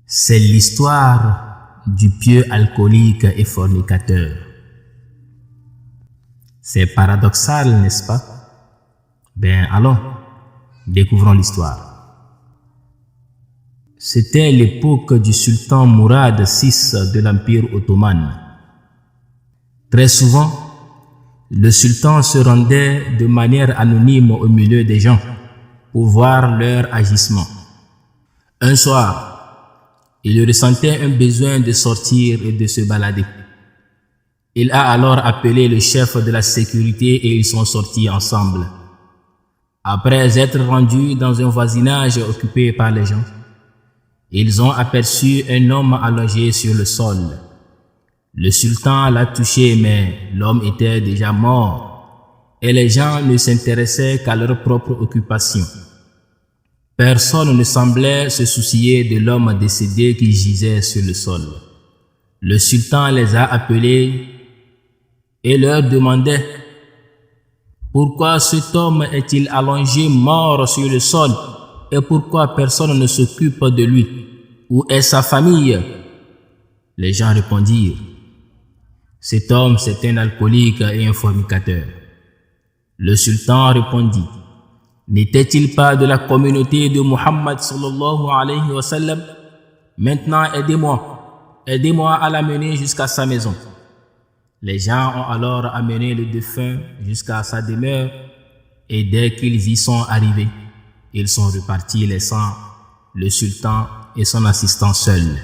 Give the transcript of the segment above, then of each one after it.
C'est l'histoire du pieux alcoolique et fornicateur. C'est paradoxal, n'est-ce pas? Allons, découvrons l'histoire. C'était l'époque du sultan Mourad VI de l'Empire ottoman. Très souvent, le sultan se rendait de manière anonyme au milieu des gens pour voir leur agissement. Un soir, il ressentait un besoin de sortir et de se balader. Il a alors appelé le chef de la sécurité et ils sont sortis ensemble. Après être rendus dans un voisinage occupé par les gens, ils ont aperçu un homme allongé sur le sol. Le sultan l'a touché, mais l'homme était déjà mort et les gens ne s'intéressaient qu'à leur propre occupation. Personne ne semblait se soucier de l'homme décédé qui gisait sur le sol. Le sultan les a appelés et leur demandait « Pourquoi cet homme est-il allongé mort sur le sol et pourquoi personne ne s'occupe de lui? Où est sa famille ?» Les gens répondirent « Cet homme, c'est un alcoolique et un fornicateur. » Le sultan répondit « N'était-il pas de la communauté de Muhammad sallallahu alayhi wa sallam? Maintenant aidez-moi à l'amener jusqu'à sa maison. » Les gens ont alors amené le défunt jusqu'à sa demeure et dès qu'ils y sont arrivés, ils sont repartis laissant le sultan et son assistant seuls.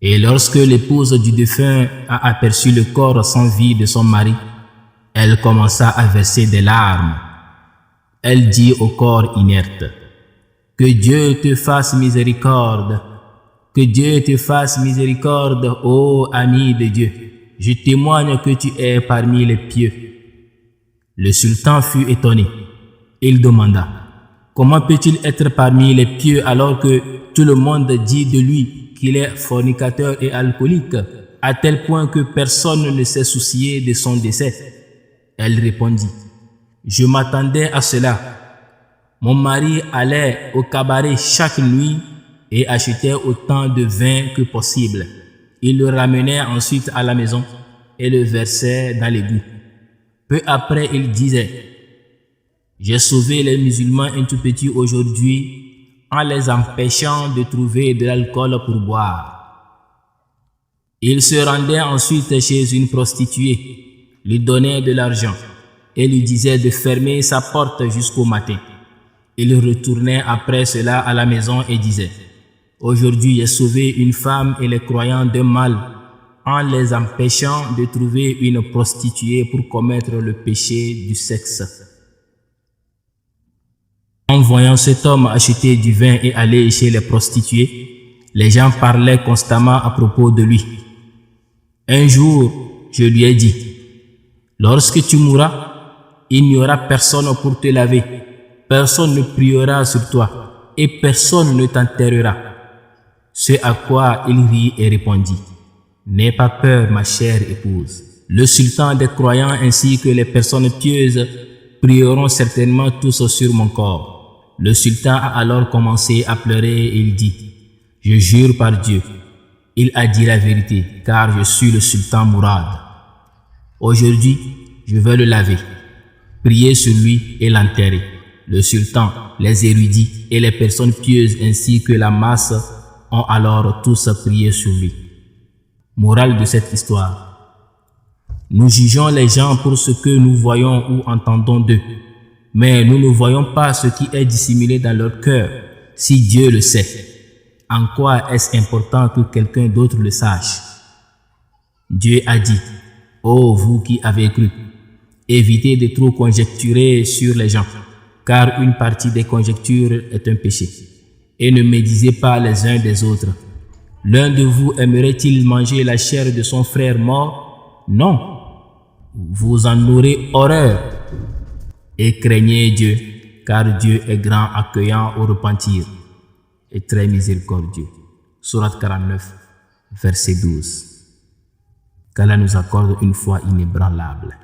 Et lorsque l'épouse du défunt a aperçu le corps sans vie de son mari, elle commença à verser des larmes. Elle dit au corps inerte, « Que Dieu te fasse miséricorde, que Dieu te fasse miséricorde, ô ami de Dieu. Je témoigne que tu es parmi les pieux. » Le sultan fut étonné. Il demanda, « Comment peut-il être parmi les pieux alors que tout le monde dit de lui qu'il est fornicateur et alcoolique, à tel point que personne ne s'est soucié de son décès? » Elle répondit, « Je m'attendais à cela. Mon mari allait au cabaret chaque nuit et achetait autant de vin que possible. Il le ramenait ensuite à la maison et le versait dans l'égout. Peu après, il disait, « J'ai sauvé les musulmans un tout petit aujourd'hui en les empêchant de trouver de l'alcool pour boire. » Il se rendait ensuite chez une prostituée, lui donnait de l'argent et lui disait de fermer sa porte jusqu'au matin. Il retournait après cela à la maison et disait, « Aujourd'hui, j'ai sauvé une femme et les croyants d'un mal en les empêchant de trouver une prostituée pour commettre le péché du sexe. » En voyant cet homme acheter du vin et aller chez les prostituées, les gens parlaient constamment à propos de lui. Un jour, je lui ai dit, « Lorsque tu mourras, il n'y aura personne pour te laver, personne ne priera sur toi et personne ne t'enterrera. » Ce à quoi il rit et répondit, « N'aie pas peur, ma chère épouse. Le sultan des croyants ainsi que les personnes pieuses prieront certainement tous sur mon corps. » Le sultan a alors commencé à pleurer et il dit, « Je jure par Dieu, il a dit la vérité, car je suis le sultan Mourad. Aujourd'hui, je vais le laver, prier sur lui et l'enterrer. » Le sultan, les érudits et les personnes pieuses ainsi que la masse ont alors tous prié sur lui. Morale de cette histoire. Nous jugeons les gens pour ce que nous voyons ou entendons d'eux, mais nous ne voyons pas ce qui est dissimulé dans leur cœur, si Dieu le sait. En quoi est-ce important que quelqu'un d'autre le sache? Dieu a dit, « Ô vous qui avez cru, évitez de trop conjecturer sur les gens, car une partie des conjectures est un péché. Et ne médisez pas les uns des autres. L'un de vous aimerait-il manger la chair de son frère mort? Non, vous en aurez horreur. Et craignez Dieu, car Dieu est grand accueillant au repentir et très miséricordieux. » Sourate 49, verset 12. Qu'Allah nous accorde une foi inébranlable.